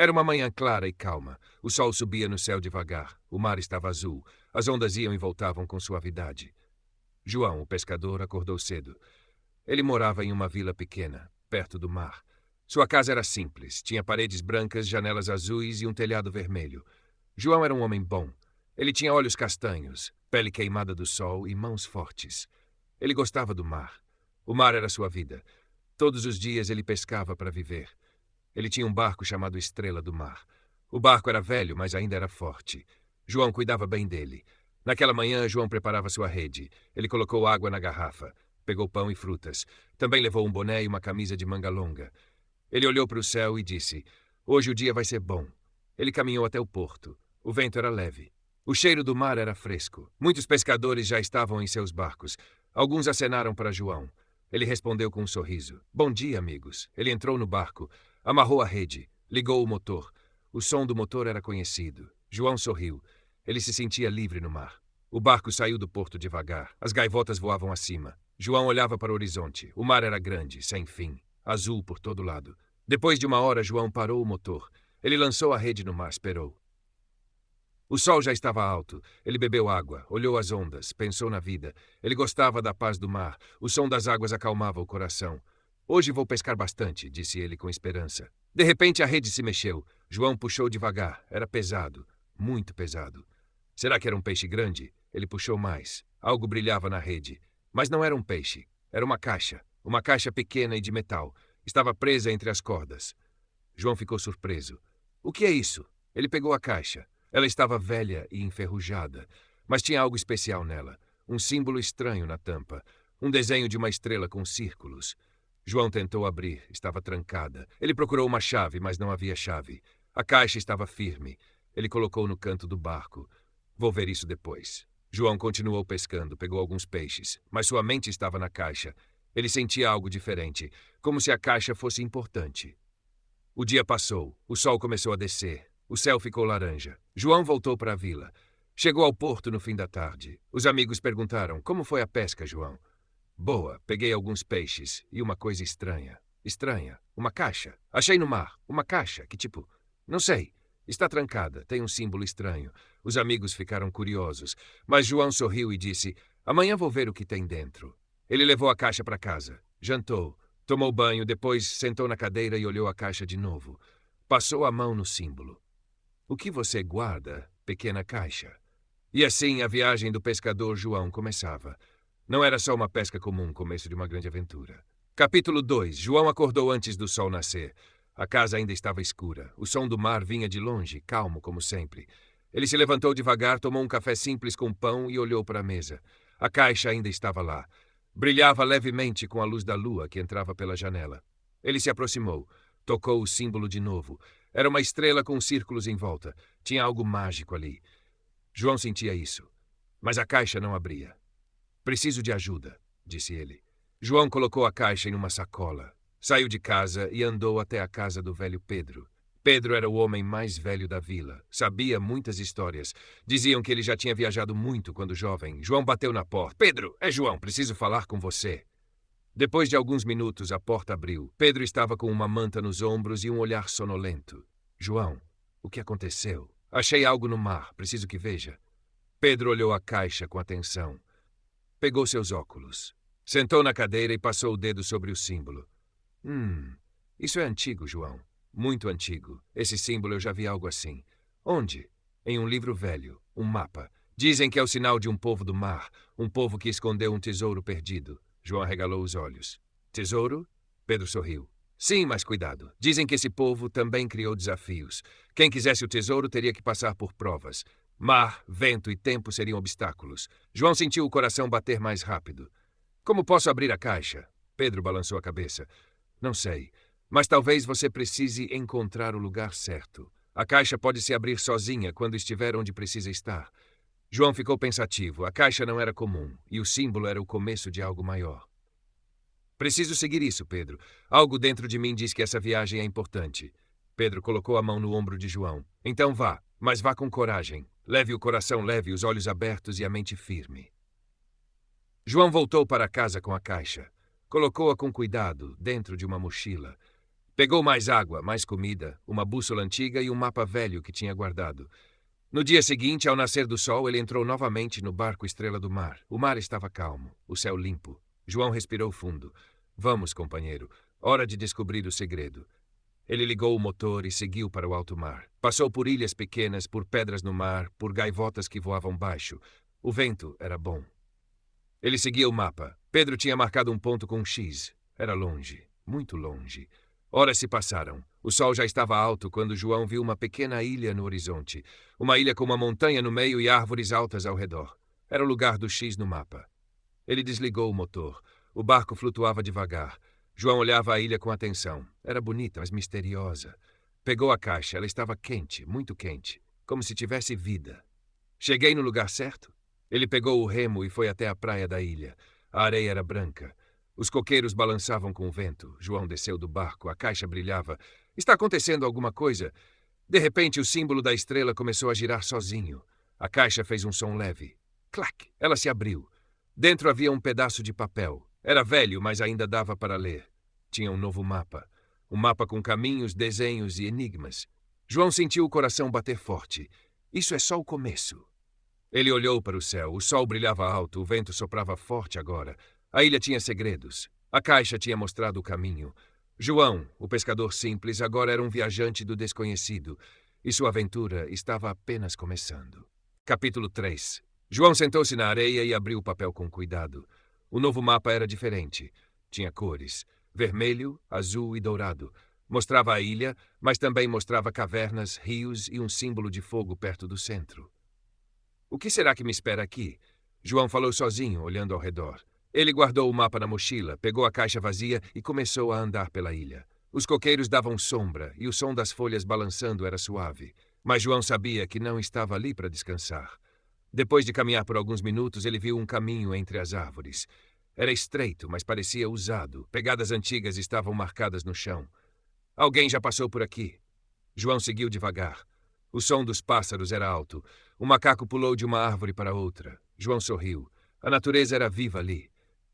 Era uma manhã clara e calma. O sol subia no céu devagar. O mar estava azul. As ondas iam e voltavam com suavidade. João, o pescador, acordou cedo. Ele morava em uma vila pequena, perto do mar. Sua casa era simples. Tinha paredes brancas, janelas azuis e um telhado vermelho. João era um homem bom. Ele tinha olhos castanhos, pele queimada do sol e mãos fortes. Ele gostava do mar. O mar era sua vida. Todos os dias ele pescava para viver. Ele tinha um barco chamado Estrela do Mar. O barco era velho, mas ainda era forte. João cuidava bem dele. Naquela manhã, João preparava sua rede. Ele colocou água na garrafa. Pegou pão e frutas. Também levou um boné e uma camisa de manga longa. Ele olhou para o céu e disse: "Hoje o dia vai ser bom." Ele caminhou até o porto. O vento era leve. O cheiro do mar era fresco. Muitos pescadores já estavam em seus barcos. Alguns acenaram para João. Ele respondeu com um sorriso. "Bom dia, amigos." Ele entrou no barco. Amarrou a rede. Ligou o motor. O som do motor era conhecido. João sorriu. Ele se sentia livre no mar. O barco saiu do porto devagar. As gaivotas voavam acima. João olhava para o horizonte. O mar era grande, sem fim. Azul por todo lado. Depois de uma hora, João parou o motor. Ele lançou a rede no mar, esperou. O sol já estava alto. Ele bebeu água, olhou as ondas, pensou na vida. Ele gostava da paz do mar. O som das águas acalmava o coração. "Hoje vou pescar bastante", disse ele com esperança. De repente a rede se mexeu. João puxou devagar. Era pesado, muito pesado. Será que era um peixe grande? Ele puxou mais. Algo brilhava na rede. Mas não era um peixe. Era uma caixa pequena e de metal. Estava presa entre as cordas. João ficou surpreso. "O que é isso?" Ele pegou a caixa. Ela estava velha e enferrujada, mas tinha algo especial nela. Um símbolo estranho na tampa. Um desenho de uma estrela com círculos. João tentou abrir. Estava trancada. Ele procurou uma chave, mas não havia chave. A caixa estava firme. Ele colocou no canto do barco. "Vou ver isso depois." João continuou pescando, pegou alguns peixes, mas sua mente estava na caixa. Ele sentia algo diferente, como se a caixa fosse importante. O dia passou. O sol começou a descer. O céu ficou laranja. João voltou para a vila. Chegou ao porto no fim da tarde. Os amigos perguntaram: "Como foi a pesca, João?" "Boa, peguei alguns peixes e uma coisa estranha." "Estranha? Uma caixa? Achei no mar. Uma caixa? Que tipo?" "Não sei. Está trancada. Tem um símbolo estranho." Os amigos ficaram curiosos, mas João sorriu e disse: "Amanhã vou ver o que tem dentro." Ele levou a caixa para casa. Jantou. Tomou banho, depois sentou na cadeira e olhou a caixa de novo. Passou a mão no símbolo. "O que você guarda, pequena caixa?" E assim a viagem do pescador João começava. Não era só uma pesca comum, começo de uma grande aventura. Capítulo 2. João acordou antes do sol nascer. A casa ainda estava escura. O som do mar vinha de longe, calmo como sempre. Ele se levantou devagar, tomou um café simples com pão e olhou para a mesa. A caixa ainda estava lá. Brilhava levemente com a luz da lua que entrava pela janela. Ele se aproximou. Tocou o símbolo de novo. Era uma estrela com círculos em volta. Tinha algo mágico ali. João sentia isso. Mas a caixa não abria. "Preciso de ajuda", disse ele. João colocou a caixa em uma sacola. Saiu de casa e andou até a casa do velho Pedro. Pedro era o homem mais velho da vila. Sabia muitas histórias. Diziam que ele já tinha viajado muito quando jovem. João bateu na porta. "Pedro, é João, preciso falar com você." Depois de alguns minutos, a porta abriu. Pedro estava com uma manta nos ombros e um olhar sonolento. "João, o que aconteceu?" "Achei algo no mar. Preciso que veja." Pedro olhou a caixa com atenção. Pegou seus óculos. Sentou na cadeira e passou o dedo sobre o símbolo. Isso é antigo, João. Muito antigo. Esse símbolo eu já vi algo assim." "Onde?" "Em um livro velho. Um mapa. Dizem que é o sinal de um povo do mar. Um povo que escondeu um tesouro perdido." João arregalou os olhos. "Tesouro?" Pedro sorriu. "Sim, mas cuidado. Dizem que esse povo também criou desafios. Quem quisesse o tesouro teria que passar por provas. Mar, vento e tempo seriam obstáculos." João sentiu o coração bater mais rápido. "Como posso abrir a caixa?" Pedro balançou a cabeça. "Não sei, mas talvez você precise encontrar o lugar certo. A caixa pode se abrir sozinha quando estiver onde precisa estar." João ficou pensativo. A caixa não era comum, e o símbolo era o começo de algo maior. "Preciso seguir isso, Pedro. Algo dentro de mim diz que essa viagem é importante." Pedro colocou a mão no ombro de João. "Então vá, mas vá com coragem. Leve o coração leve, os olhos abertos e a mente firme." João voltou para casa com a caixa. Colocou-a com cuidado, dentro de uma mochila. Pegou mais água, mais comida, uma bússola antiga e um mapa velho que tinha guardado. No dia seguinte, ao nascer do sol, ele entrou novamente no barco Estrela do Mar. O mar estava calmo, o céu limpo. João respirou fundo. Vamos, companheiro. Hora de descobrir o segredo. Ele ligou o motor e seguiu para o alto mar. Passou por ilhas pequenas, por pedras no mar, por gaivotas que voavam baixo. O vento era bom. Ele seguia o mapa. Pedro tinha marcado um ponto com um X. Era longe, muito longe. Horas se passaram. O sol já estava alto quando João viu uma pequena ilha no horizonte. Uma ilha com uma montanha no meio e árvores altas ao redor. Era o lugar do X no mapa. Ele desligou o motor. O barco flutuava devagar. João olhava a ilha com atenção. Era bonita, mas misteriosa. Pegou a caixa. Ela estava quente, muito quente, como se tivesse vida. Cheguei no lugar certo? Ele pegou o remo e foi até a praia da ilha. A areia era branca. Os coqueiros balançavam com o vento. João desceu do barco. A caixa brilhava. Está acontecendo alguma coisa? De repente, o símbolo da estrela começou a girar sozinho. A caixa fez um som leve. Clac! Ela se abriu. Dentro havia um pedaço de papel. Era velho, mas ainda dava para ler. Tinha um novo mapa. Um mapa com caminhos, desenhos e enigmas. João sentiu o coração bater forte. Isso é só o começo. Ele olhou para o céu. O sol brilhava alto. O vento soprava forte agora. A ilha tinha segredos. A caixa tinha mostrado o caminho. João, o pescador simples, agora era um viajante do desconhecido. E sua aventura estava apenas começando. Capítulo 3. João sentou-se na areia e abriu o papel com cuidado. O novo mapa era diferente. Tinha cores. Vermelho, azul e dourado. Mostrava a ilha, mas também mostrava cavernas, rios e um símbolo de fogo perto do centro. O que será que me espera aqui? João falou sozinho, olhando ao redor. Ele guardou o mapa na mochila, pegou a caixa vazia e começou a andar pela ilha. Os coqueiros davam sombra e o som das folhas balançando era suave. Mas João sabia que não estava ali para descansar. Depois de caminhar por alguns minutos, ele viu um caminho entre as árvores. Era estreito, mas parecia usado. Pegadas antigas estavam marcadas no chão. Alguém já passou por aqui. João seguiu devagar. O som dos pássaros era alto. O macaco pulou de uma árvore para outra. João sorriu. A natureza era viva ali.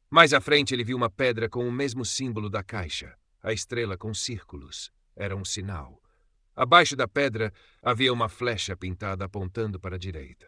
Mais à frente ele viu uma pedra com o mesmo símbolo da caixa. A estrela com círculos. Era um sinal. Abaixo da pedra havia uma flecha pintada apontando para a direita.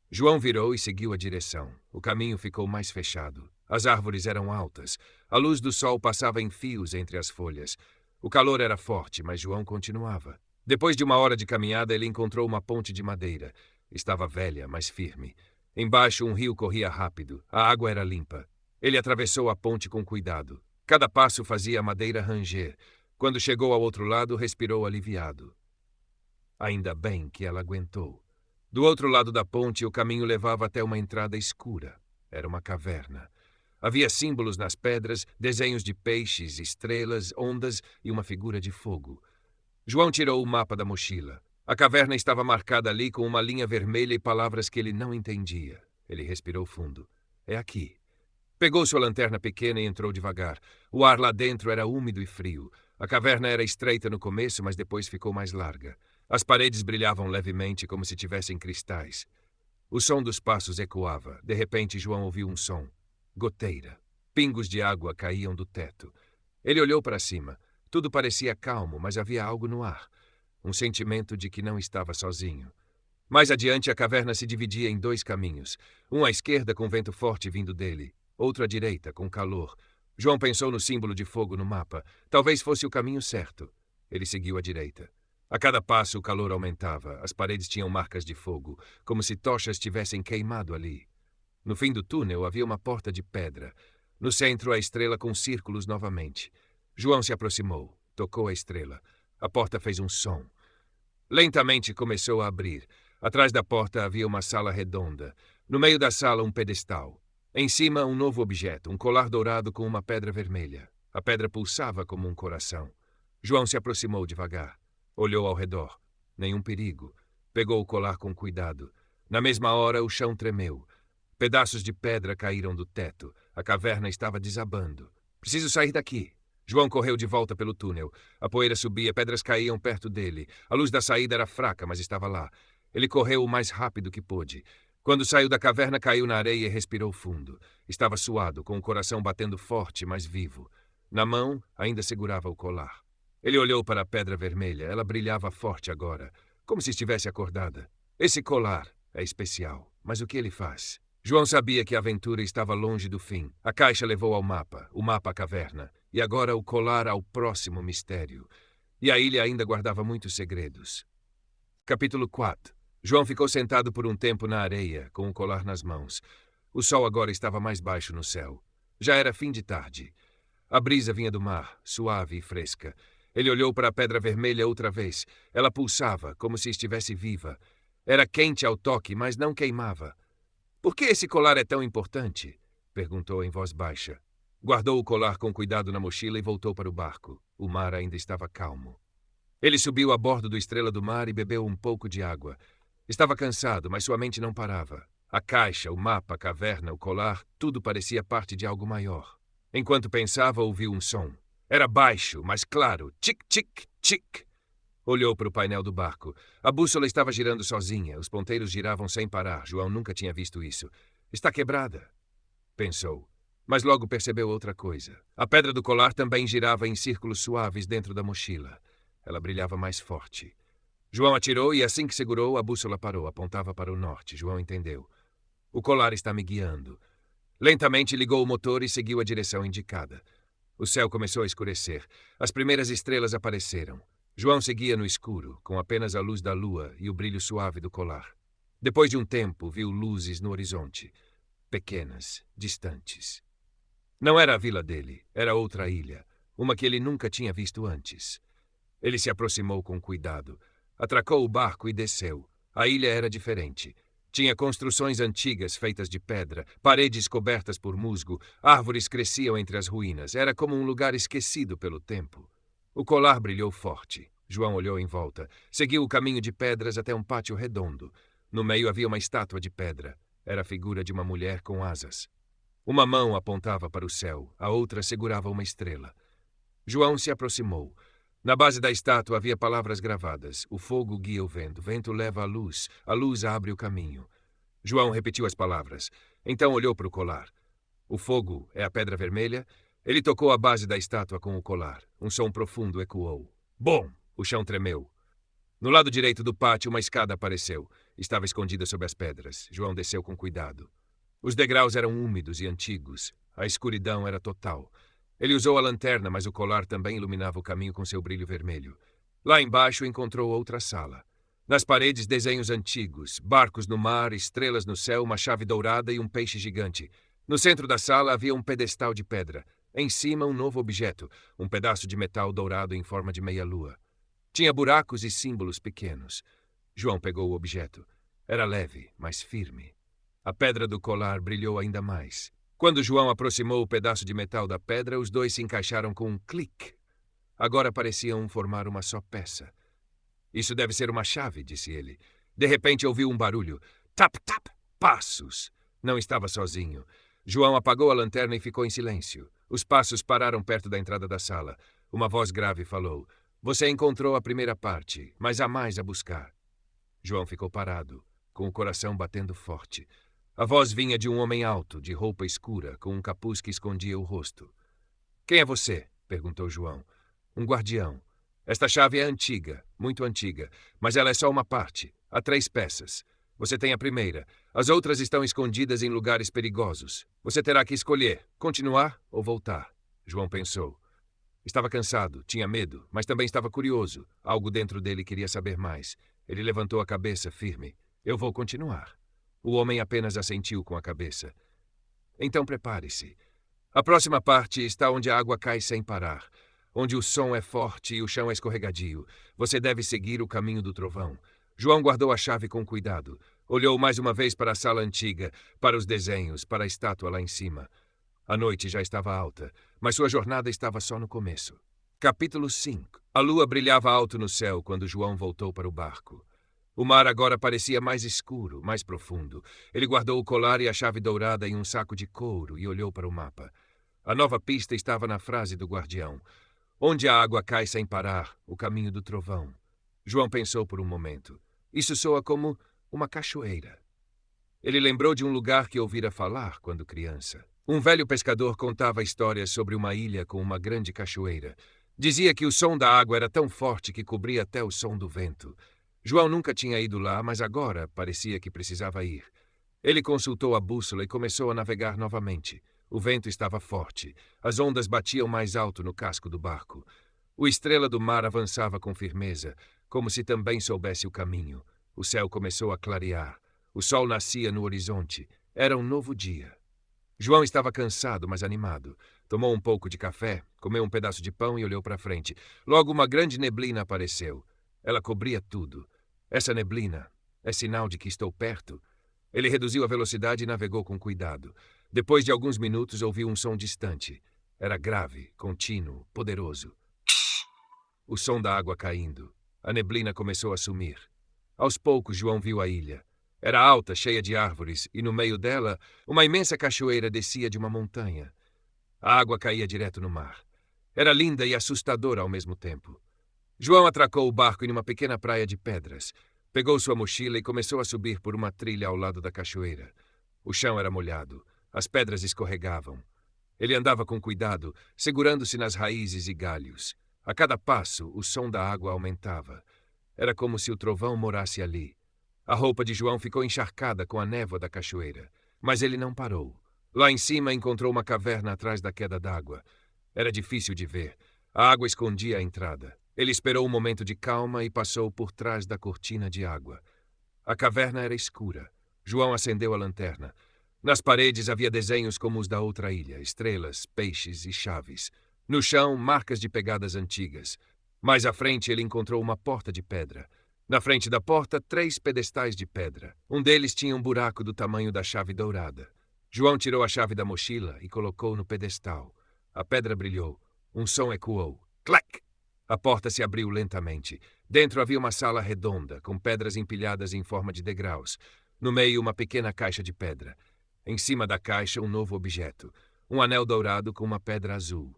João virou e seguiu a direção. O caminho ficou mais fechado. As árvores eram altas. A luz do sol passava em fios entre as folhas. O calor era forte, mas João continuava. Depois de uma hora de caminhada, ele encontrou uma ponte de madeira. Estava velha, mas firme. Embaixo, um rio corria rápido. A água era limpa. Ele atravessou a ponte com cuidado. Cada passo fazia a madeira ranger. Quando chegou ao outro lado, respirou aliviado. Ainda bem que ela aguentou. Do outro lado da ponte, o caminho levava até uma entrada escura. Era uma caverna. Havia símbolos nas pedras, desenhos de peixes, estrelas, ondas e uma figura de fogo. João tirou o mapa da mochila. A caverna estava marcada ali com uma linha vermelha e palavras que ele não entendia. Ele respirou fundo. É aqui. Pegou sua lanterna pequena e entrou devagar. O ar lá dentro era úmido e frio. A caverna era estreita no começo, mas depois ficou mais larga. As paredes brilhavam levemente como se tivessem cristais. O som dos passos ecoava. De repente, João ouviu um som. Goteira. Pingos de água caíam do teto. Ele olhou para cima. Tudo parecia calmo, mas havia algo no ar. Um sentimento de que não estava sozinho. Mais adiante, a caverna se dividia em dois caminhos. Um à esquerda, com vento forte vindo dele. Outro à direita, com calor. João pensou no símbolo de fogo no mapa. Talvez fosse o caminho certo. Ele seguiu à direita. A cada passo, o calor aumentava. As paredes tinham marcas de fogo, como se tochas tivessem queimado ali. No fim do túnel, havia uma porta de pedra. No centro, a estrela com círculos novamente. João se aproximou. Tocou a estrela. A porta fez um som. Lentamente começou a abrir. Atrás da porta havia uma sala redonda. No meio da sala, um pedestal. Em cima, um novo objeto, um colar dourado com uma pedra vermelha. A pedra pulsava como um coração. João se aproximou devagar. Olhou ao redor. Nenhum perigo. Pegou o colar com cuidado. Na mesma hora, o chão tremeu. Pedaços de pedra caíram do teto. A caverna estava desabando. Preciso sair daqui. João correu de volta pelo túnel. A poeira subia, pedras caíam perto dele. A luz da saída era fraca, mas estava lá. Ele correu o mais rápido que pôde. Quando saiu da caverna, caiu na areia e respirou fundo. Estava suado, com o coração batendo forte, mas vivo. Na mão, ainda segurava o colar. Ele olhou para a pedra vermelha. Ela brilhava forte agora, como se estivesse acordada. Esse colar é especial, mas o que ele faz? João sabia que a aventura estava longe do fim. A caixa levou ao mapa, o mapa à caverna, e agora o colar ao próximo mistério. E a ilha ainda guardava muitos segredos. Capítulo 4. João ficou sentado por um tempo na areia, com o colar nas mãos. O sol agora estava mais baixo no céu. Já era fim de tarde. A brisa vinha do mar, suave e fresca. Ele olhou para a pedra vermelha outra vez. Ela pulsava, como se estivesse viva. Era quente ao toque, mas não queimava. Por que esse colar é tão importante? Perguntou em voz baixa. Guardou o colar com cuidado na mochila e voltou para o barco. O mar ainda estava calmo. Ele subiu a bordo do Estrela do Mar e bebeu um pouco de água. Estava cansado, mas sua mente não parava. A caixa, o mapa, a caverna, o colar, tudo parecia parte de algo maior. Enquanto pensava, ouviu um som. Era baixo, mas claro. Tic, tic, tic. Olhou para o painel do barco. A bússola estava girando sozinha. Os ponteiros giravam sem parar. João nunca tinha visto isso. Está quebrada, pensou. Mas logo percebeu outra coisa. A pedra do colar também girava em círculos suaves dentro da mochila. Ela brilhava mais forte. João atirou e assim que segurou, a bússola parou. Apontava para o norte. João entendeu. O colar está me guiando. Lentamente ligou o motor e seguiu a direção indicada. O céu começou a escurecer. As primeiras estrelas apareceram. João seguia no escuro, com apenas a luz da lua e o brilho suave do colar. Depois de um tempo, viu luzes no horizonte. Pequenas, distantes. Não era a vila dele, era outra ilha. Uma que ele nunca tinha visto antes. Ele se aproximou com cuidado. Atracou o barco e desceu. A ilha era diferente. Tinha construções antigas feitas de pedra, paredes cobertas por musgo, árvores cresciam entre as ruínas. Era como um lugar esquecido pelo tempo. O colar brilhou forte. João olhou em volta. Seguiu o caminho de pedras até um pátio redondo. No meio havia uma estátua de pedra. Era a figura de uma mulher com asas. Uma mão apontava para o céu, a outra segurava uma estrela. João se aproximou. Na base da estátua havia palavras gravadas. O fogo guia o vento leva a luz abre o caminho. João repetiu as palavras. Então olhou para o colar. O fogo é a pedra vermelha. Ele tocou a base da estátua com o colar. Um som profundo ecoou. Bom! O chão tremeu. No lado direito do pátio, uma escada apareceu. Estava escondida sob as pedras. João desceu com cuidado. Os degraus eram úmidos e antigos. A escuridão era total. Ele usou a lanterna, mas o colar também iluminava o caminho com seu brilho vermelho. Lá embaixo encontrou outra sala. Nas paredes, desenhos antigos, barcos no mar, estrelas no céu, uma chave dourada e um peixe gigante. No centro da sala havia um pedestal de pedra. Em cima, um novo objeto, um pedaço de metal dourado em forma de meia-lua. Tinha buracos e símbolos pequenos. João pegou o objeto. Era leve, mas firme. A pedra do colar brilhou ainda mais. Quando João aproximou o pedaço de metal da pedra, os dois se encaixaram com um clique. Agora pareciam formar uma só peça. Isso deve ser uma chave, disse ele. De repente ouviu um barulho. Tap, tap, passos. Não estava sozinho. João apagou a lanterna e ficou em silêncio. Os passos pararam perto da entrada da sala. Uma voz grave falou. Você encontrou a primeira parte, mas há mais a buscar. João ficou parado, com o coração batendo forte. A voz vinha de um homem alto, de roupa escura, com um capuz que escondia o rosto. Quem é você? Perguntou João. Um guardião. Esta chave é antiga, muito antiga, mas ela é só uma parte. Há 3 peças. Você tem a primeira. As outras estão escondidas em lugares perigosos. Você terá que escolher, continuar ou voltar. João pensou. Estava cansado, tinha medo, mas também estava curioso. Algo dentro dele queria saber mais. Ele levantou a cabeça firme. Eu vou continuar. O homem apenas assentiu com a cabeça. Então prepare-se. A próxima parte está onde a água cai sem parar, onde o som é forte e o chão é escorregadio. Você deve seguir o caminho do trovão. João guardou a chave com cuidado. Olhou mais uma vez para a sala antiga, para os desenhos, para a estátua lá em cima. A noite já estava alta, mas sua jornada estava só no começo. Capítulo 5. A lua brilhava alto no céu quando João voltou para o barco. O mar agora parecia mais escuro, mais profundo. Ele guardou o colar e a chave dourada em um saco de couro e olhou para o mapa. A nova pista estava na frase do guardião. Onde a água cai sem parar, o caminho do trovão. João pensou por um momento. Isso soa como uma cachoeira. Ele lembrou de um lugar que ouvira falar quando criança. Um velho pescador contava histórias sobre uma ilha com uma grande cachoeira. Dizia que o som da água era tão forte que cobria até o som do vento. João nunca tinha ido lá, mas agora parecia que precisava ir. Ele consultou a bússola e começou a navegar novamente. O vento estava forte. As ondas batiam mais alto no casco do barco. O Estrela do Mar avançava com firmeza, como se também soubesse o caminho. O céu começou a clarear. O sol nascia no horizonte. Era um novo dia. João estava cansado, mas animado. Tomou um pouco de café, comeu um pedaço de pão e olhou para frente. Logo, uma grande neblina apareceu. Ela cobria tudo. Essa neblina é sinal de que estou perto. Ele reduziu a velocidade e navegou com cuidado. Depois de alguns minutos, ouviu um som distante. Era grave, contínuo, poderoso. O som da água caindo. A neblina começou a sumir. Aos poucos, João viu a ilha. Era alta, cheia de árvores, e no meio dela, uma imensa cachoeira descia de uma montanha. A água caía direto no mar. Era linda e assustadora ao mesmo tempo. João atracou o barco em uma pequena praia de pedras. Pegou sua mochila e começou a subir por uma trilha ao lado da cachoeira. O chão era molhado. As pedras escorregavam. Ele andava com cuidado, segurando-se nas raízes e galhos. A cada passo, o som da água aumentava. Era como se o trovão morasse ali. A roupa de João ficou encharcada com a névoa da cachoeira. Mas ele não parou. Lá em cima encontrou uma caverna atrás da queda d'água. Era difícil de ver. A água escondia a entrada. Ele esperou um momento de calma e passou por trás da cortina de água. A caverna era escura. João acendeu a lanterna. Nas paredes havia desenhos como os da outra ilha, estrelas, peixes e chaves. No chão, marcas de pegadas antigas. Mais à frente, ele encontrou uma porta de pedra. Na frente da porta, 3 pedestais de pedra. Um deles tinha um buraco do tamanho da chave dourada. João tirou a chave da mochila e colocou no pedestal. A pedra brilhou. Um som ecoou. Clac! A porta se abriu lentamente. Dentro havia uma sala redonda, com pedras empilhadas em forma de degraus. No meio, uma pequena caixa de pedra. Em cima da caixa, um novo objeto. Um anel dourado com uma pedra azul.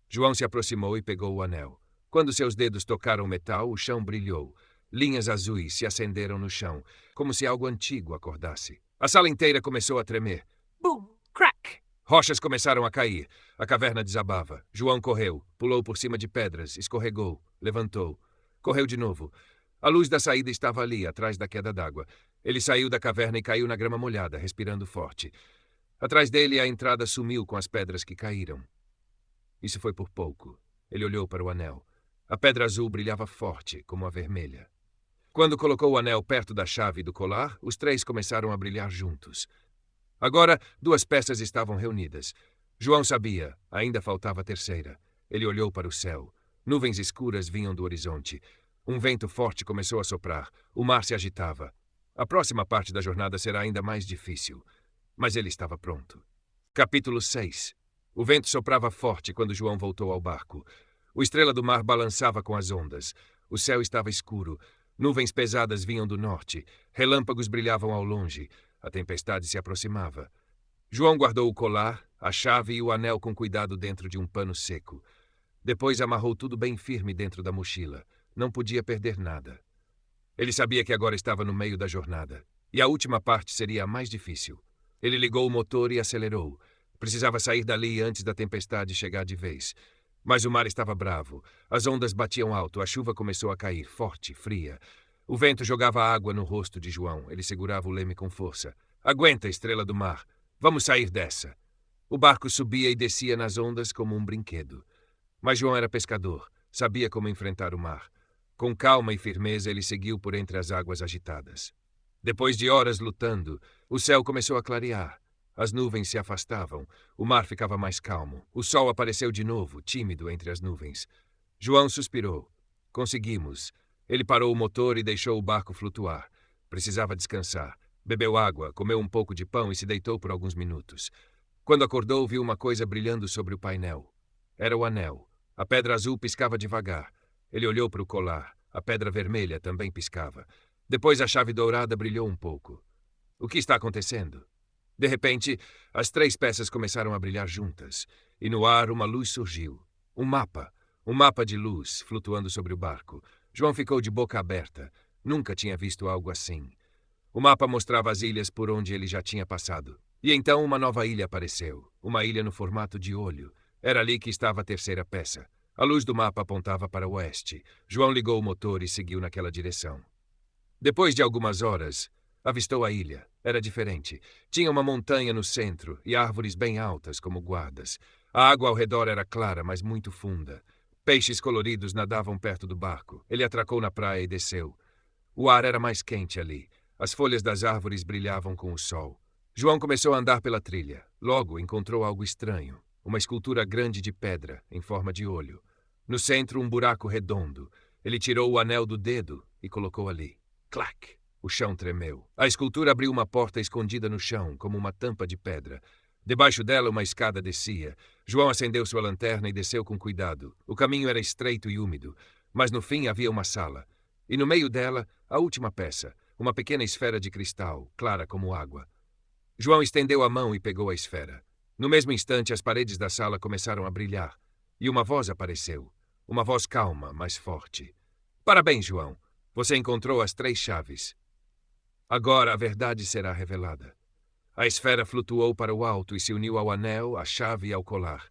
João se aproximou e pegou o anel. Quando seus dedos tocaram o metal, o chão brilhou. Linhas azuis se acenderam no chão, como se algo antigo acordasse. A sala inteira começou a tremer. Boom! Crack! Rochas começaram a cair. A caverna desabava. João correu, pulou por cima de pedras, escorregou, levantou. Correu de novo. A luz da saída estava ali, atrás da queda d'água. Ele saiu da caverna e caiu na grama molhada, respirando forte. Atrás dele, a entrada sumiu com as pedras que caíram. Isso foi por pouco. Ele olhou para o anel. A pedra azul brilhava forte, como a vermelha. Quando colocou o anel perto da chave do colar, os 3 começaram a brilhar juntos. Agora, 2 peças estavam reunidas. João sabia, ainda faltava a terceira. Ele olhou para o céu. Nuvens escuras vinham do horizonte. Um vento forte começou a soprar. O mar se agitava. A próxima parte da jornada será ainda mais difícil. Mas ele estava pronto. Capítulo 6. O vento soprava forte quando João voltou ao barco. O Estrela do Mar balançava com as ondas. O céu estava escuro. Nuvens pesadas vinham do norte. Relâmpagos brilhavam ao longe. A tempestade se aproximava. João guardou o colar, a chave e o anel com cuidado dentro de um pano seco. Depois amarrou tudo bem firme dentro da mochila. Não podia perder nada. Ele sabia que agora estava no meio da jornada. E a última parte seria a mais difícil. Ele ligou o motor e acelerou. Precisava sair dali antes da tempestade chegar de vez. Mas o mar estava bravo. As ondas batiam alto. A chuva começou a cair, forte, fria. O vento jogava água no rosto de João. Ele segurava o leme com força. Aguenta, Estrela do Mar. Vamos sair dessa. O barco subia e descia nas ondas como um brinquedo. Mas João era pescador. Sabia como enfrentar o mar. Com calma e firmeza, ele seguiu por entre as águas agitadas. Depois de horas lutando, o céu começou a clarear. As nuvens se afastavam. O mar ficava mais calmo. O sol apareceu de novo, tímido entre as nuvens. João suspirou. Conseguimos. Ele parou o motor e deixou o barco flutuar. Precisava descansar. Bebeu água, comeu um pouco de pão e se deitou por alguns minutos. Quando acordou, viu uma coisa brilhando sobre o painel. Era o anel. A pedra azul piscava devagar. Ele olhou para o colar. A pedra vermelha também piscava. Depois a chave dourada brilhou um pouco. O que está acontecendo? De repente, as 3 peças começaram a brilhar juntas. E no ar uma luz surgiu. Um mapa de luz flutuando sobre o barco. João ficou de boca aberta. Nunca tinha visto algo assim. O mapa mostrava as ilhas por onde ele já tinha passado. E então uma nova ilha apareceu. Uma ilha no formato de olho. Era ali que estava a terceira peça. A luz do mapa apontava para o oeste. João ligou o motor e seguiu naquela direção. Depois de algumas horas, avistou a ilha. Era diferente. Tinha uma montanha no centro e árvores bem altas como guardas. A água ao redor era clara, mas muito funda. Peixes coloridos nadavam perto do barco. Ele atracou na praia e desceu. O ar era mais quente ali. As folhas das árvores brilhavam com o sol. João começou a andar pela trilha. Logo encontrou algo estranho. Uma escultura grande de pedra, em forma de olho. No centro, um buraco redondo. Ele tirou o anel do dedo e colocou ali. Clac! O chão tremeu. A escultura abriu uma porta escondida no chão, como uma tampa de pedra. Debaixo dela, uma escada descia. João acendeu sua lanterna e desceu com cuidado. O caminho era estreito e úmido, mas no fim havia uma sala. E no meio dela, a última peça, uma pequena esfera de cristal, clara como água. João estendeu a mão e pegou a esfera. No mesmo instante, as paredes da sala começaram a brilhar. E uma voz apareceu. Uma voz calma, mas forte. Parabéns, João. Você encontrou as 3 chaves. Agora a verdade será revelada. A esfera flutuou para o alto e se uniu ao anel, à chave e ao colar.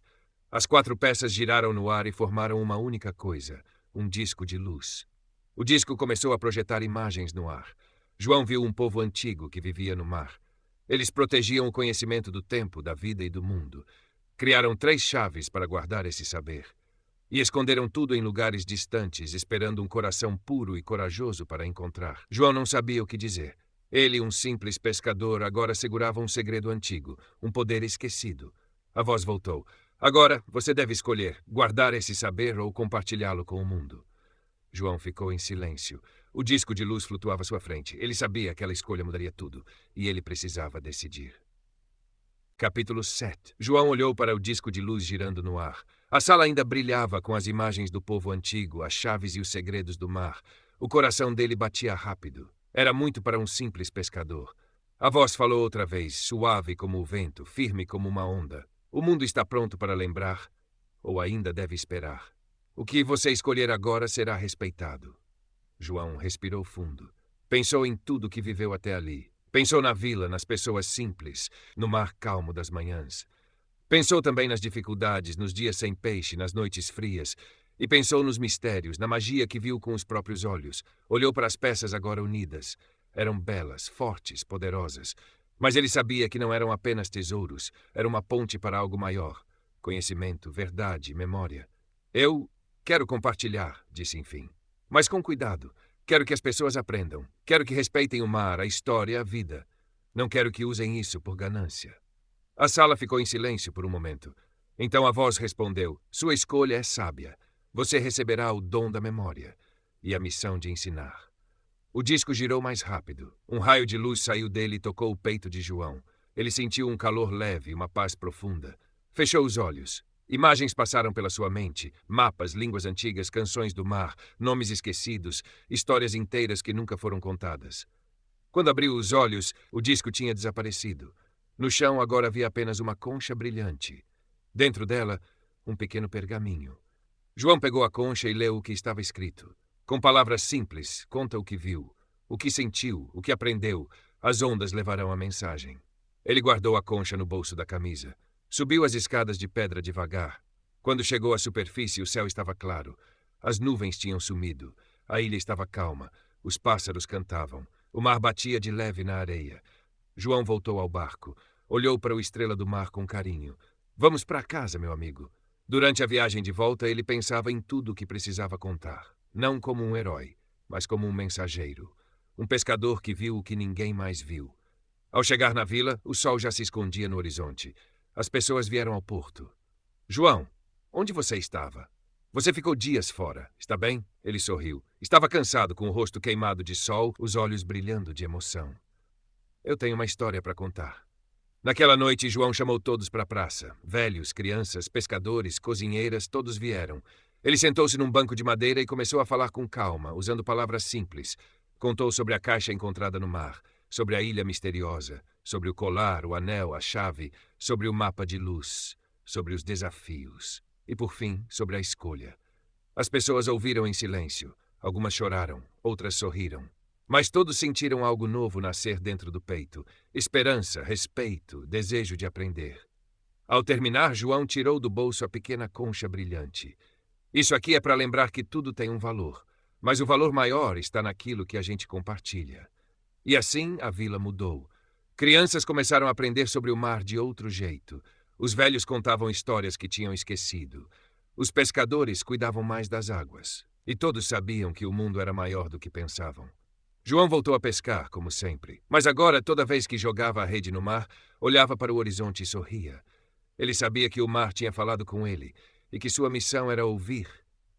As 4 peças giraram no ar e formaram uma única coisa, um disco de luz. O disco começou a projetar imagens no ar. João viu um povo antigo que vivia no mar. Eles protegiam o conhecimento do tempo, da vida e do mundo. Criaram 3 chaves para guardar esse saber. E esconderam tudo em lugares distantes, esperando um coração puro e corajoso para encontrar. João não sabia o que dizer. Ele, um simples pescador, agora segurava um segredo antigo, um poder esquecido. A voz voltou. Agora, você deve escolher, guardar esse saber ou compartilhá-lo com o mundo. João ficou em silêncio. O disco de luz flutuava à sua frente. Ele sabia que aquela escolha mudaria tudo, e ele precisava decidir. Capítulo 7. João olhou para o disco de luz girando no ar. A sala ainda brilhava com as imagens do povo antigo, as chaves e os segredos do mar. O coração dele batia rápido. Era muito para um simples pescador. A voz falou outra vez, suave como o vento, firme como uma onda. O mundo está pronto para lembrar, ou ainda deve esperar. O que você escolher agora será respeitado. João respirou fundo. Pensou em tudo que viveu até ali. Pensou na vila, nas pessoas simples, no mar calmo das manhãs. Pensou também nas dificuldades, nos dias sem peixe, nas noites frias. E pensou nos mistérios, na magia que viu com os próprios olhos. Olhou para as peças agora unidas. Eram belas, fortes, poderosas. Mas ele sabia que não eram apenas tesouros. Era uma ponte para algo maior. Conhecimento, verdade, memória. Eu quero compartilhar, disse enfim. Mas com cuidado. Quero que as pessoas aprendam. Quero que respeitem o mar, a história, a vida. Não quero que usem isso por ganância. A sala ficou em silêncio por um momento. Então a voz respondeu, sua escolha é sábia. Você receberá o dom da memória e a missão de ensinar. O disco girou mais rápido. Um raio de luz saiu dele e tocou o peito de João. Ele sentiu um calor leve, uma paz profunda. Fechou os olhos. Imagens passaram pela sua mente, mapas, línguas antigas, canções do mar, nomes esquecidos, histórias inteiras que nunca foram contadas. Quando abriu os olhos, o disco tinha desaparecido. No chão agora havia apenas uma concha brilhante. Dentro dela, um pequeno pergaminho. João pegou a concha e leu o que estava escrito. Com palavras simples, conta o que viu, o que sentiu, o que aprendeu. As ondas levarão a mensagem. Ele guardou a concha no bolso da camisa. Subiu as escadas de pedra devagar. Quando chegou à superfície, o céu estava claro. As nuvens tinham sumido. A ilha estava calma. Os pássaros cantavam. O mar batia de leve na areia. João voltou ao barco. Olhou para o estrela do mar com carinho. Vamos para casa, meu amigo. Durante a viagem de volta, ele pensava em tudo o que precisava contar. Não como um herói, mas como um mensageiro. Um pescador que viu o que ninguém mais viu. Ao chegar na vila, o sol já se escondia no horizonte. As pessoas vieram ao porto. João, onde você estava? Você ficou dias fora, está bem? Ele sorriu. Estava cansado, com o rosto queimado de sol, os olhos brilhando de emoção. Eu tenho uma história para contar. Naquela noite, João chamou todos para a praça. Velhos, crianças, pescadores, cozinheiras, todos vieram. Ele sentou-se num banco de madeira e começou a falar com calma, usando palavras simples. Contou sobre a caixa encontrada no mar, sobre a ilha misteriosa, sobre o colar, o anel, a chave, sobre o mapa de luz, sobre os desafios e, por fim, sobre a escolha. As pessoas ouviram em silêncio. Algumas choraram, outras sorriram. Mas todos sentiram algo novo nascer dentro do peito. Esperança, respeito, desejo de aprender. Ao terminar, João tirou do bolso a pequena concha brilhante. Isso aqui é para lembrar que tudo tem um valor, mas o valor maior está naquilo que a gente compartilha. E assim a vila mudou. Crianças começaram a aprender sobre o mar de outro jeito. Os velhos contavam histórias que tinham esquecido. Os pescadores cuidavam mais das águas. E todos sabiam que o mundo era maior do que pensavam. João voltou a pescar, como sempre. Mas agora, toda vez que jogava a rede no mar, olhava para o horizonte e sorria. Ele sabia que o mar tinha falado com ele e que sua missão era ouvir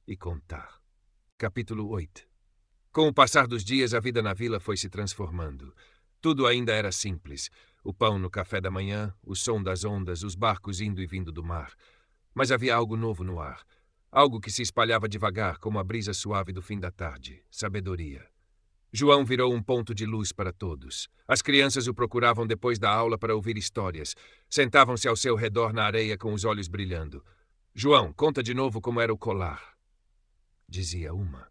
e contar. Capítulo 8. Com o passar dos dias, a vida na vila foi se transformando. Tudo ainda era simples. O pão no café da manhã, o som das ondas, os barcos indo e vindo do mar. Mas havia algo novo no ar. Algo que se espalhava devagar, como a brisa suave do fim da tarde. Sabedoria. João virou um ponto de luz para todos. As crianças o procuravam depois da aula para ouvir histórias. Sentavam-se ao seu redor na areia com os olhos brilhando. João, conta de novo como era o colar. Dizia uma.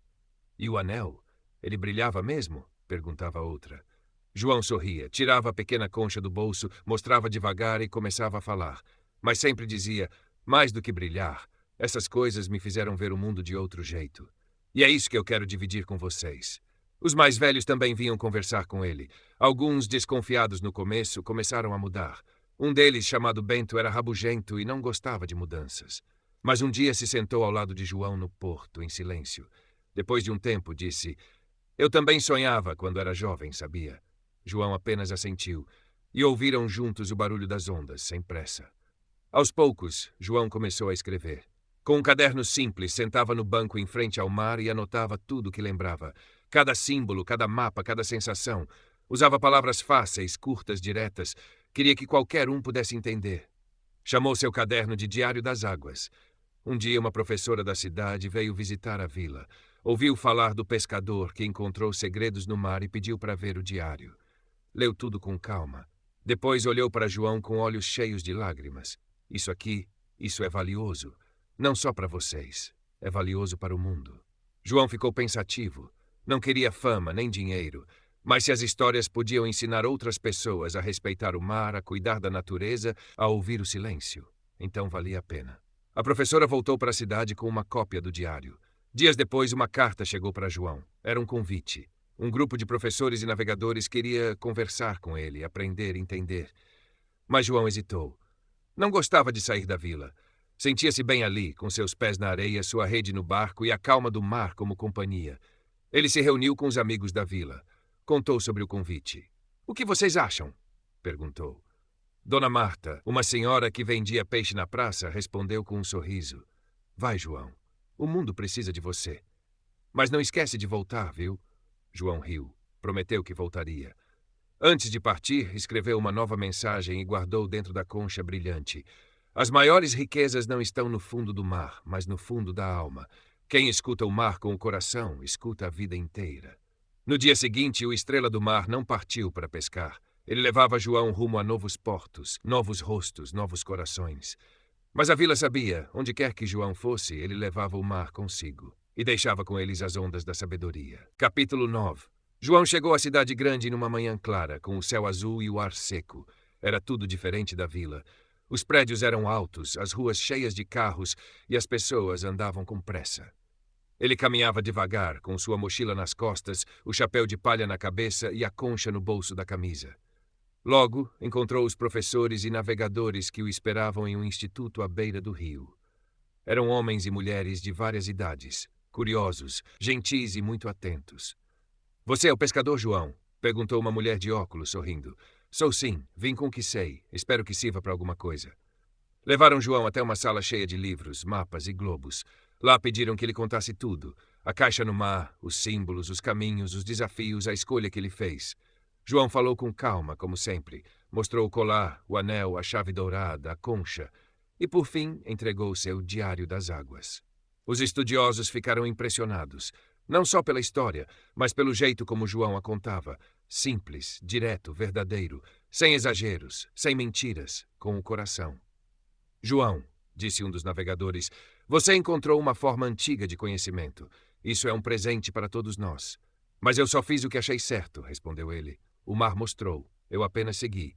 E o anel? Ele brilhava mesmo? Perguntava outra. João sorria, tirava a pequena concha do bolso, mostrava devagar e começava a falar. Mas sempre dizia, mais do que brilhar, essas coisas me fizeram ver o mundo de outro jeito. E é isso que eu quero dividir com vocês. Os mais velhos também vinham conversar com ele. Alguns, desconfiados no começo, começaram a mudar. Um deles, chamado Bento, era rabugento e não gostava de mudanças. Mas um dia se sentou ao lado de João no porto, em silêncio. Depois de um tempo, disse, eu também sonhava quando era jovem, sabia? João apenas assentiu, e ouviram juntos o barulho das ondas, sem pressa. Aos poucos, João começou a escrever. Com um caderno simples, sentava no banco em frente ao mar e anotava tudo o que lembrava. Cada símbolo, cada mapa, cada sensação. Usava palavras fáceis, curtas, diretas. Queria que qualquer um pudesse entender. Chamou seu caderno de Diário das Águas. Um dia, uma professora da cidade veio visitar a vila. Ouviu falar do pescador que encontrou segredos no mar e pediu para ver o diário. Leu tudo com calma. Depois olhou para João com olhos cheios de lágrimas. Isso é valioso. Não só para vocês. É valioso para o mundo. João ficou pensativo. Não queria fama nem dinheiro. Mas se as histórias podiam ensinar outras pessoas a respeitar o mar, a cuidar da natureza, a ouvir o silêncio, então valia a pena. A professora voltou para a cidade com uma cópia do diário. Dias depois, uma carta chegou para João. Era um convite. Um grupo de professores e navegadores queria conversar com ele, aprender, entender. Mas João hesitou. Não gostava de sair da vila. Sentia-se bem ali, com seus pés na areia, sua rede no barco e a calma do mar como companhia. Ele se reuniu com os amigos da vila. Contou sobre o convite. O que vocês acham? Perguntou. Dona Marta, uma senhora que vendia peixe na praça, respondeu com um sorriso. Vai, João. O mundo precisa de você. Mas não esquece de voltar, viu? João riu. Prometeu que voltaria. Antes de partir, escreveu uma nova mensagem e guardou dentro da concha brilhante. As maiores riquezas não estão no fundo do mar, mas no fundo da alma. Quem escuta o mar com o coração, escuta a vida inteira. No dia seguinte, o Estrela do Mar não partiu para pescar. Ele levava João rumo a novos portos, novos rostos, novos corações. Mas a vila sabia, onde quer que João fosse, ele levava o mar consigo. E deixava com eles as ondas da sabedoria. Capítulo 9. João chegou à cidade grande numa manhã clara, com o céu azul e o ar seco. Era tudo diferente da vila. Os prédios eram altos, as ruas cheias de carros e as pessoas andavam com pressa. Ele caminhava devagar, com sua mochila nas costas, o chapéu de palha na cabeça e a concha no bolso da camisa. Logo, encontrou os professores e navegadores que o esperavam em um instituto à beira do rio. Eram homens e mulheres de várias idades, curiosos, gentis e muito atentos. Você é o pescador, João? Perguntou uma mulher de óculos, sorrindo. Sou sim, vim com o que sei, espero que sirva para alguma coisa. Levaram João até uma sala cheia de livros, mapas e globos. Lá pediram que ele contasse tudo. A caixa no mar, os símbolos, os caminhos, os desafios, a escolha que ele fez. João falou com calma, como sempre. Mostrou o colar, o anel, a chave dourada, a concha. E, por fim, entregou seu Diário das Águas. Os estudiosos ficaram impressionados. Não só pela história, mas pelo jeito como João a contava. Simples, direto, verdadeiro. Sem exageros, sem mentiras, com o coração. João, disse um dos navegadores, você encontrou uma forma antiga de conhecimento. Isso é um presente para todos nós. Mas eu só fiz o que achei certo, respondeu ele. O mar mostrou. Eu apenas segui.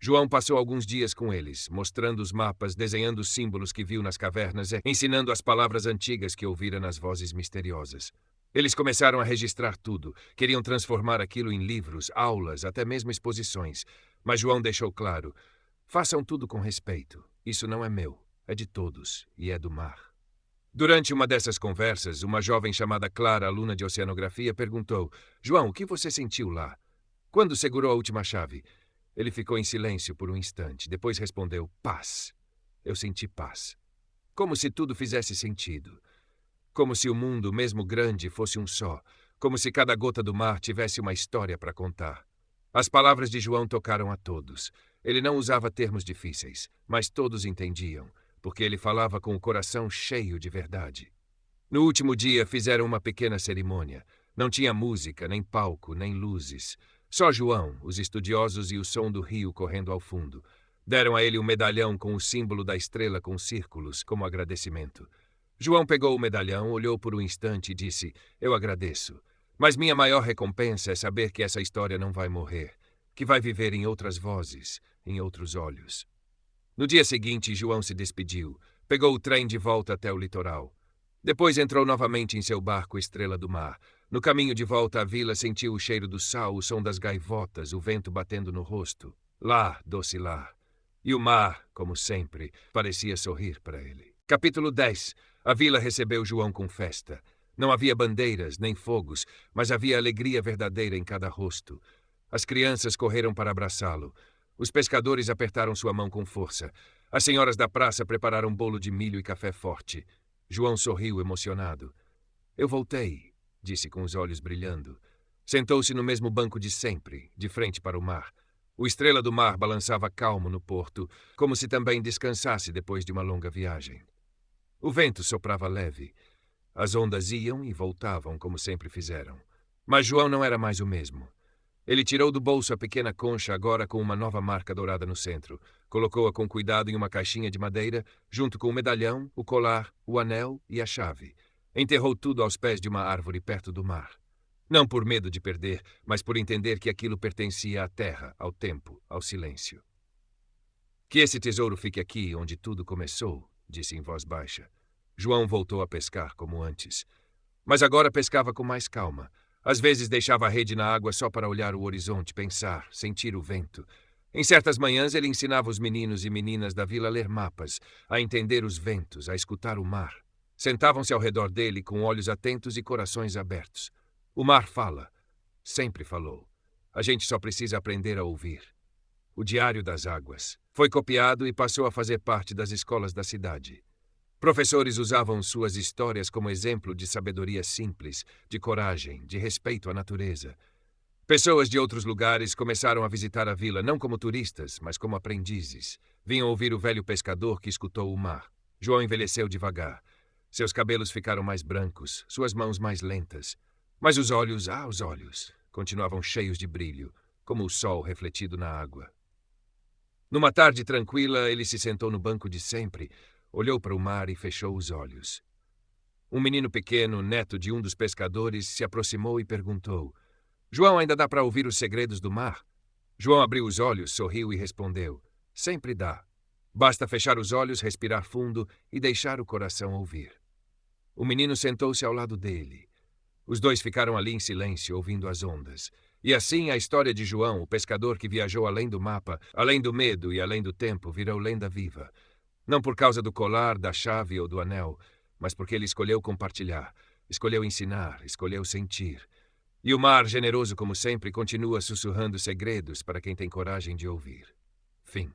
João passou alguns dias com eles, mostrando os mapas, desenhando os símbolos que viu nas cavernas e ensinando as palavras antigas que ouvira nas vozes misteriosas. Eles começaram a registrar tudo, queriam transformar aquilo em livros, aulas, até mesmo exposições. Mas João deixou claro: façam tudo com respeito. Isso não é meu, é de todos e é do mar. Durante uma dessas conversas, uma jovem chamada Clara, aluna de oceanografia, perguntou: João, o que você sentiu lá? Quando segurou a última chave? Ele ficou em silêncio por um instante, depois respondeu: paz. Eu senti paz. Como se tudo fizesse sentido. Como se o mundo, mesmo grande, fosse um só. Como se cada gota do mar tivesse uma história para contar. As palavras de João tocaram a todos. Ele não usava termos difíceis, mas todos entendiam, porque ele falava com o coração cheio de verdade. No último dia, fizeram uma pequena cerimônia. Não tinha música, nem palco, nem luzes. Só João, os estudiosos e o som do rio correndo ao fundo. Deram a ele um medalhão com o símbolo da estrela com círculos, como agradecimento. João pegou o medalhão, olhou por um instante e disse: eu agradeço. Mas minha maior recompensa é saber que essa história não vai morrer, que vai viver em outras vozes, em outros olhos. No dia seguinte, João se despediu. Pegou o trem de volta até o litoral. Depois entrou novamente em seu barco Estrela do Mar. No caminho de volta à vila, sentiu o cheiro do sal, o som das gaivotas, o vento batendo no rosto. Lá, doce lar. E o mar, como sempre, parecia sorrir para ele. Capítulo 10. A vila recebeu João com festa. Não havia bandeiras, nem fogos, mas havia alegria verdadeira em cada rosto. As crianças correram para abraçá-lo. Os pescadores apertaram sua mão com força. As senhoras da praça prepararam bolo de milho e café forte. João sorriu emocionado. Eu voltei, disse com os olhos brilhando. Sentou-se no mesmo banco de sempre, de frente para o mar. O Estrela do Mar balançava calmo no porto, como se também descansasse depois de uma longa viagem. O vento soprava leve. As ondas iam e voltavam, como sempre fizeram. Mas João não era mais o mesmo. Ele tirou do bolso a pequena concha, agora com uma nova marca dourada no centro. Colocou-a com cuidado em uma caixinha de madeira, junto com o medalhão, o colar, o anel e a chave. Enterrou tudo aos pés de uma árvore perto do mar. Não por medo de perder, mas por entender que aquilo pertencia à terra, ao tempo, ao silêncio. Que esse tesouro fique aqui, onde tudo começou, disse em voz baixa. João voltou a pescar como antes. Mas agora pescava com mais calma. Às vezes deixava a rede na água só para olhar o horizonte, pensar, sentir o vento. Em certas manhãs ele ensinava os meninos e meninas da vila a ler mapas, a entender os ventos, a escutar o mar. Sentavam-se ao redor dele com olhos atentos e corações abertos. O mar fala. Sempre falou. A gente só precisa aprender a ouvir. O Diário das Águas. Foi copiado e passou a fazer parte das escolas da cidade. Professores usavam suas histórias como exemplo de sabedoria simples, de coragem, de respeito à natureza. Pessoas de outros lugares começaram a visitar a vila não como turistas, mas como aprendizes. Vinham ouvir o velho pescador que escutou o mar. João envelheceu devagar. Seus cabelos ficaram mais brancos, suas mãos mais lentas. Mas os olhos, os olhos, continuavam cheios de brilho, como o sol refletido na água. Numa tarde tranquila, ele se sentou no banco de sempre, olhou para o mar e fechou os olhos. Um menino pequeno, neto de um dos pescadores, se aproximou e perguntou: João, ainda dá para ouvir os segredos do mar? João abriu os olhos, sorriu e respondeu: sempre dá. Basta fechar os olhos, respirar fundo e deixar o coração ouvir. O menino sentou-se ao lado dele. Os dois ficaram ali em silêncio, ouvindo as ondas. E assim a história de João, o pescador que viajou além do mapa, além do medo e além do tempo, virou lenda viva. Não por causa do colar, da chave ou do anel, mas porque ele escolheu compartilhar, escolheu ensinar, escolheu sentir. E o mar, generoso como sempre, continua sussurrando segredos para quem tem coragem de ouvir. Fim.